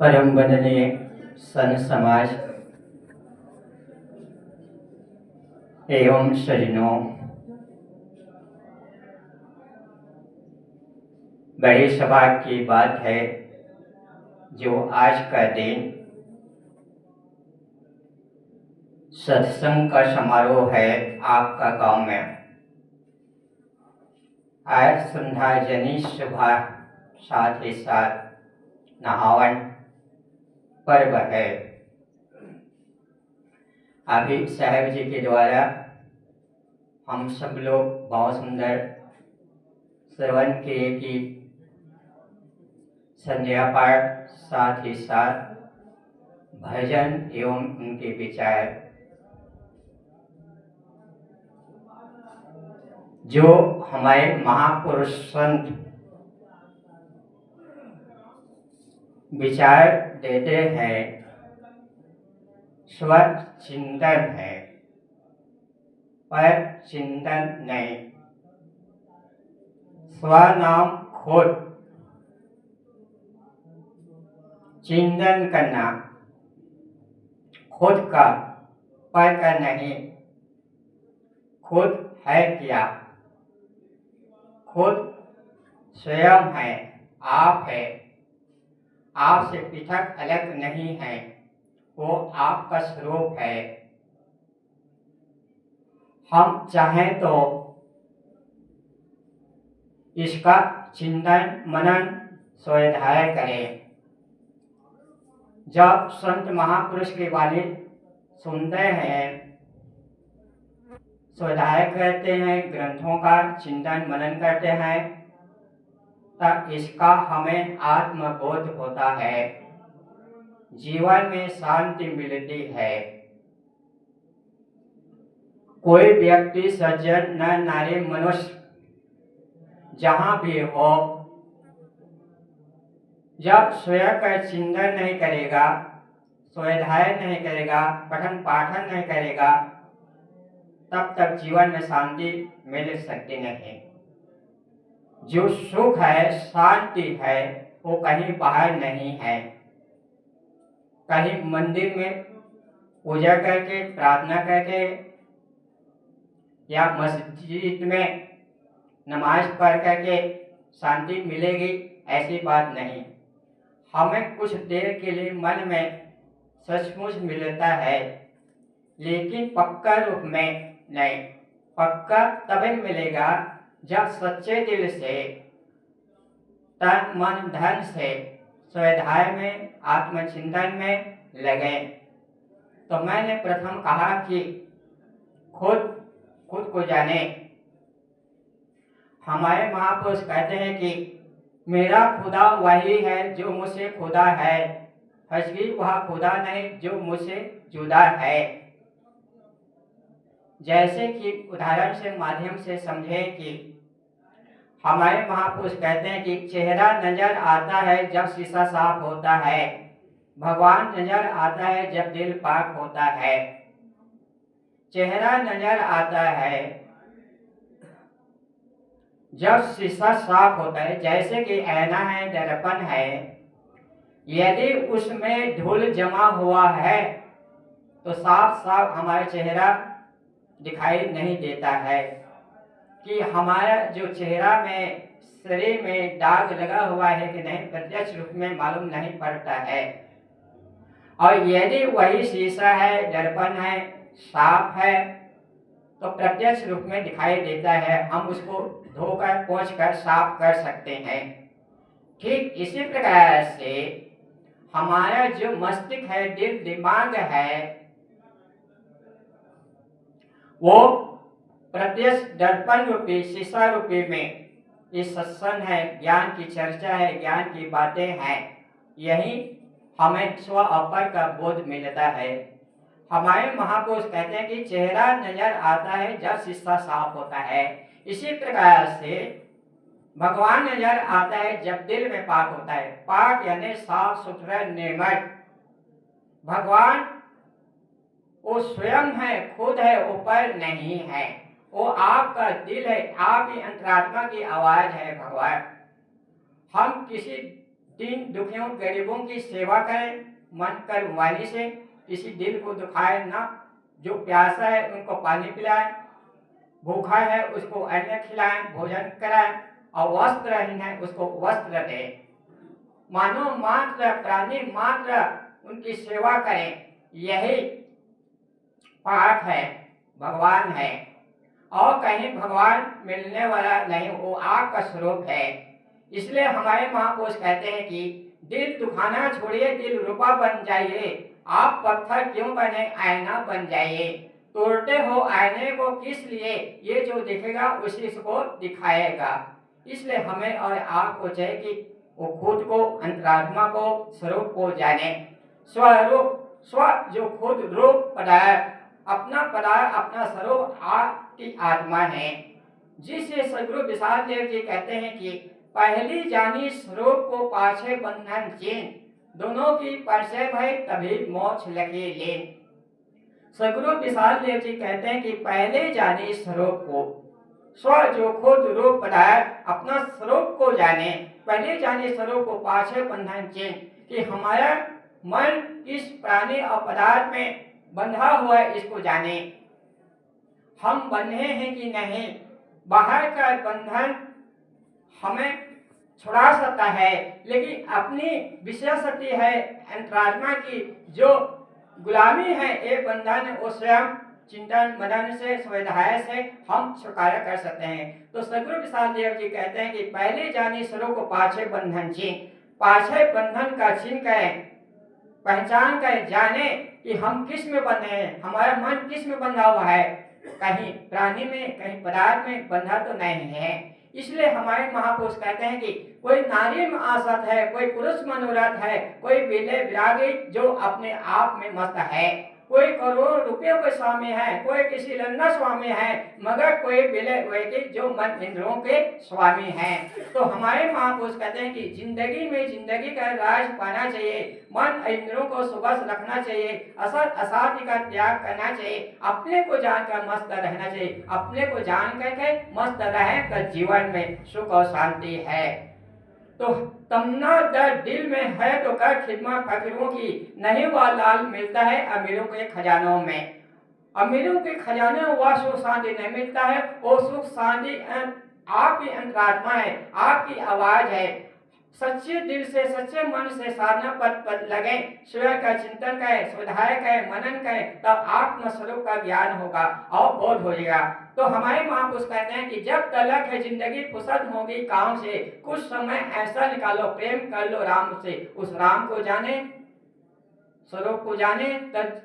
परम वंदनीय संत समाज एवं सज्जनों, बड़ी सौभाग्य की बात है जो आज का दिन सत्संग का समारोह है आपका गांव में। आज संध्या जनी सुबह साथ ही साथ नहावन पर्व है। अभी साहेब जी के द्वारा हम सब लोग बहुत सुंदर श्रवण किए कि संध्या पाठ साथ ही साथ भजन एवं उनके विचार जो हमारे महापुरुष संत विचार देते हैं, स्व चिंतन है, पर चिंतन नहीं। स्व नाम खुद चिंतन करना, खुद का पर का नहीं। खुद है क्या? खुद स्वयं है, आप है, आपसे पृथक अलग नहीं है, वो आपका स्वरूप है। हम चाहें तो इसका चिंतन मनन स्वाध्याय करें। जब संत महापुरुष की वाणी सुनते हैं, स्वाध्याय करते हैं, ग्रंथों का चिंतन मनन करते हैं, तब इसका हमें आत्मबोध होता है, जीवन में शांति मिलती है। कोई व्यक्ति सज्जन न नारी मनुष्य जहां भी हो, जब स्वयं का चिंतन नहीं करेगा, स्वाध्याय नहीं करेगा, पठन पाठन नहीं करेगा, तब तक जीवन में शांति मिल सकती नहीं। जो सुख है, शांति है, वो कहीं बाहर नहीं है। कहीं मंदिर में पूजा करके, प्रार्थना करके या मस्जिद में नमाज पढ़ करके शांति मिलेगी, ऐसी बात नहीं। हमें कुछ देर के लिए मन में सचमुच मिलता है, लेकिन पक्का रूप में नहीं। पक्का तभी मिलेगा जब सच्चे दिल से, तन मन धन से स्वाध्याय में, आत्मचिंतन में लगे। तो मैंने प्रथम कहा कि खुद को जाने। हमारे महापुरुष कहते हैं कि मेरा खुदा वही है जो मुझसे खुदा है, हजगी वह खुदा नहीं जो मुझसे जुदा है। जैसे कि उदाहरण से माध्यम से समझे कि हमारे महापुरुष कहते हैं कि चेहरा नजर आता है जब शीशा साफ होता है, भगवान नजर आता है जब दिल पाक होता है। चेहरा नजर आता है जब शीशा साफ होता है, जैसे कि ऐना है, दर्पण है। यदि उसमें धूल जमा हुआ है तो साफ साफ हमारा चेहरा दिखाई नहीं देता है कि हमारा जो चेहरा में, शरीर में दाग लगा हुआ है कि नहीं, प्रत्यक्ष रूप में मालूम नहीं पड़ता है। और यदि वही शीशा है, दर्पण है, साफ है, तो प्रत्यक्ष रूप में दिखाई देता है। हम उसको धोकर पोंछकर साफ कर सकते हैं। ठीक इसी प्रकार से हमारा जो मस्तिष्क है, दिल दिमाग है, वो प्रत्यक्ष दर्पण रूपी, शीशा रूपी में ये सत्संग है, ज्ञान की चर्चा है, ज्ञान की बातें हैं। यही हमें स्व अपर का बोध मिलता है। हमारे महापुरुष कहते हैं कि चेहरा नजर आता है जब शीशा साफ होता है। इसी प्रकार से भगवान नजर आता है जब दिल में पाक होता है। पाक यानी साफ सुथरा, निर्मल। भगवान वो स्वयं है, खुद है, ऊपर नहीं है। वो आपका दिल है, आप ही अंतरात्मा की आवाज है। भगवान हम किसी तीन दुखियों गरीबों की सेवा करें मन कर वाणी से, किसी दिल को दुखाए ना, जो प्यासा है उनको पानी पिलाएं, भूखा है उसको अन्न खिलाएं, भोजन कराएं, और वस्त्रहीन है उसको वस्त्र दें। मानव मात्र प्राणी मात्र उनकी सेवा करें, यही पाठ है, भगवान है। और कहीं भगवान मिलने वाला नहीं, वो आपका स्वरूप है। इसलिए हमारे महापुरुष कहते हैं कि दिल दुखाना छोड़िए, दिल रूपा बन जाइए। आप पत्थर क्यों बने, आईना बन जाइए। तोड़ते हो आईने को किस लिए, ये जो दिखेगा उसी को दिखाएगा। इसलिए हमें और आपको चाहिए कि वो खुद को, अंतरात्मा को, स्वरूप को जाने। स्वरूप, स्व जो खुद रूप पदार्थ, अपना पदार्थ, अपना स्वरूप आपकी आत्मा है। जिसे सदगुरु विशाल देव जी कहते हैं कि पहली जानी स्वरूप को पाछे बंधन चीन, दोनों की परिचय भय तभी मोक्ष लगे लेन। सदगुरु विशाल देव जी कहते हैं कि पहले जाने स्वरूप को, स्व जो खुद रूप पदार्थ, अपना स्वरूप को जाने। पहले जाने स्वरूप को पाछे बंधन चीन, कि हमारा मन किस प्राणी और पदार्थ में बंधा हुआ है इसको जाने। हम बंधे हैं कि नहीं, बाहर का बंधन हमें छुड़ा सकता है, लेकिन अपनी विषय शक्ति है अंतरात्मा की जो गुलामी है, एक बंधन वो स्वयं चिंतन मनन से, स्वाध्याय से हम छुटकारा कर सकते हैं। तो सदगुरु विशाल देव जी कहते हैं कि पहले जानी स्वरूप को पाछे बंधन छीन, पाछे बंधन का छीन करें, पहचान कर जाने कि हम किस में बंधे हैं, हमारा मन किस में बंधा हुआ है, कहीं प्राणी में, कहीं पदार्थ में बंधा तो नहीं है। इसलिए हमारे महापुरुष कहते हैं कि कोई नारी में आसक्त है, कोई पुरुष मनोरथ है, कोई विलय विरागी जो अपने आप में मस्त है, कोई करोड़ रुपयों के स्वामी है, कोई किसी लंदा स्वामी है, मगर कोई विलय वैदिक जो मन इंद्रियों के स्वामी है। तो हमारे महापुरुष कहते हैं कि जिंदगी में जिंदगी का राज पाना चाहिए, मन इंद्रियों को सुबह रखना चाहिए, असत असाध्य का त्याग करना चाहिए, अपने को जानकर मस्त रहना चाहिए। अपने को जान करके मस्त रहे तो जीवन में सुख और शांति है। तो तमन्ना दर दिल में है तो कर खिदमत फकीरों की, नहीं वह लाल मिलता है अमीरों के खजानों में। अमीरों के खजाने वह सुख शांति नहीं मिलता है, वो सुख शांति आपकी अंतरात्मा है, आपकी आवाज है। सच्चे दिल से, सच्चे मन से साधना पर लगे, स्वयं का चिंतन करें, स्वाध्याय करें, मनन करें, तब आत्म स्वरूप का ज्ञान होगा और बोध हो जाएगा। तो हमारे महापुरुष कहते हैं कि जब तलक है जिंदगी फुर्सत होगी काम से, कुछ समय ऐसा निकालो प्रेम कर लो राम से। उस राम को जाने, स्वरूप को जाने, तब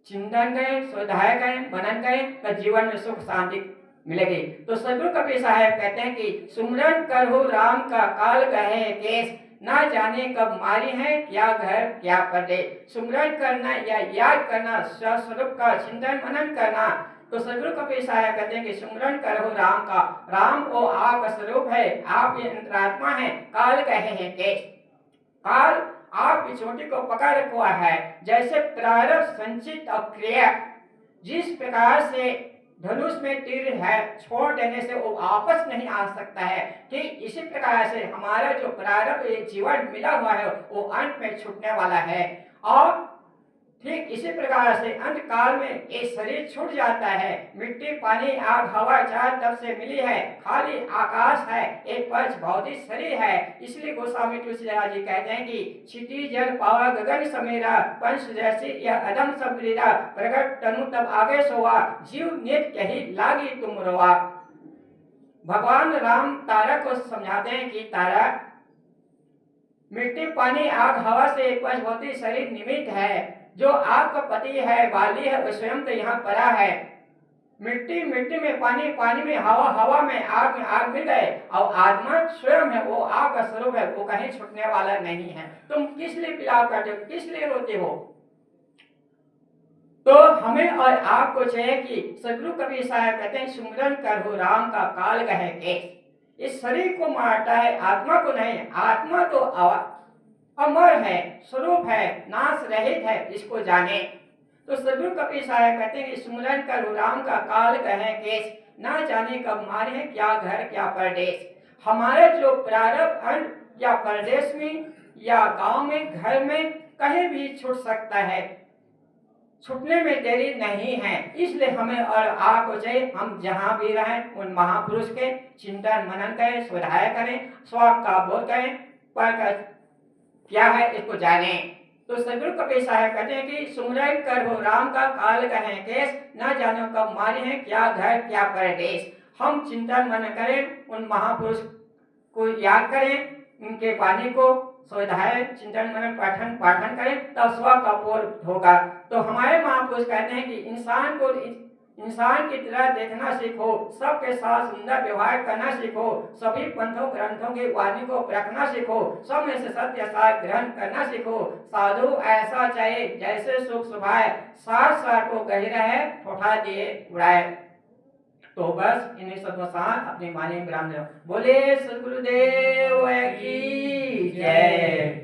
चिंतन करें, स्वाध्याय करें, मनन करें, तब जीवन में सुख शांति मिलेगी। तो सदगुरु कबीर साहब कहते हैं कि सुमरन करो राम का काल गहे केस, ना जाने कब मारी है क्या घर क्या पर्दे। सुमरन करना या याद करना, स्वरूप का चिंतन मनन करना। तो सदगुरु कबीर साहब कहते हैं कि सुमरन करो राम का, राम वो आपका स्वरूप है, आपकी अंतरात्मा है, काल कहे हैं केस। काल आपकी चोटी को पकड़ रखा है, जैसे प्रारब्ध संचित और क्रिया, जिस प्रकार से धनुष में तीर है, छोड़ देने से वो वापस नहीं आ सकता है, ठीक इसी प्रकार से हमारा जो प्रारब्ध जीवन मिला हुआ है वो अंत में छूटने वाला है। और ठीक इसी प्रकार से अंत काल में ये शरीर छूट जाता है। मिट्टी पानी आग हवा चार तब से मिली है, खाली आकाश है, एक पंच भौतिक शरीर है। इसलिए गोस्वामी तुलसीदास जी कहते हैं कि क्षिति जल पावा गगन समेरा, पंच जैसी यह अदम सबरीरा, प्रगट तनु तब आगे सोवा, जीव नित्य ही लागी तुम रोवा। भगवान राम तारा को समझाते हैं कि तारा मिट्टी पानी आग हवा से एक पंच भौतिक शरीर निमित्त है, जो आपका पति है, वाली है, वो स्वयं तो यहाँ पड़ा है। मिट्टी मिट्टी में, पानी पानी में, हवा हवा में आग मिल गए, और आत्मा स्वयं है, वो आपका स्वरूप है, वो कहीं छूटने वाला नहीं है। तुम किस लिए विलाप करते हो, किस लिए रोते हो? तो हमें और आपको चाहिए कि सदगुरु कबीर साहब कहते हैं सुमरन करो राम का काल गहे केस। इस शरीर को मारता है, आत्मा को नहीं। आत्मा तो अमर है, स्वरूप है, नाश रहित है, इसको जाने। तो सदगुरु कबीर साहब कहते हैं कि सुमरन करो राम का काल कहे केस, ना जाने कब मारे क्या घर क्या परदेश। हमारे जो प्रारब्ध या परदेश में या गांव में, घर में, कहीं भी छूट सकता है। छूटने में देरी नहीं है। इसलिए हमें और आपको चाहिए हम जहाँ भी रहें उन महापुरुष के चिंतन मनन करें, स्वाध्याय करें, स्वाग का बोध करें, पढ़कर क्या है इसको जाने। तो सदगुरु कबीर साहब कहते हैं कि सुमरन कर हो राम का काल कहें केस, न जानो कब मारे हैं क्या घर क्या परदेश। हम चिंतन मनन करें, उन महापुरुष को याद करें, उनके वाणी को स्वाध्याय चिंतन मनन पाठन पाठन करें, तब स्व का बोध होगा। तो हमारे महापुरुष कहते हैं कि इंसान को इंसान की तरह देखना सीखो, सबके साथ सुंदर व्यवहार करना सीखो, सभी पंथों ग्रंथों की वाणी को रखना सीखो, सब में से सत्य सार ग्रहण करना सीखो। साधु ऐसा चाहिए जैसे सुख सुभाए, सार सार को गहिरा है ठोठा दिए उड़ाए। तो बस इन्हीं सबको साथ अपनी वाणी में विराम दो। बोले सदगुरुदेव की जय।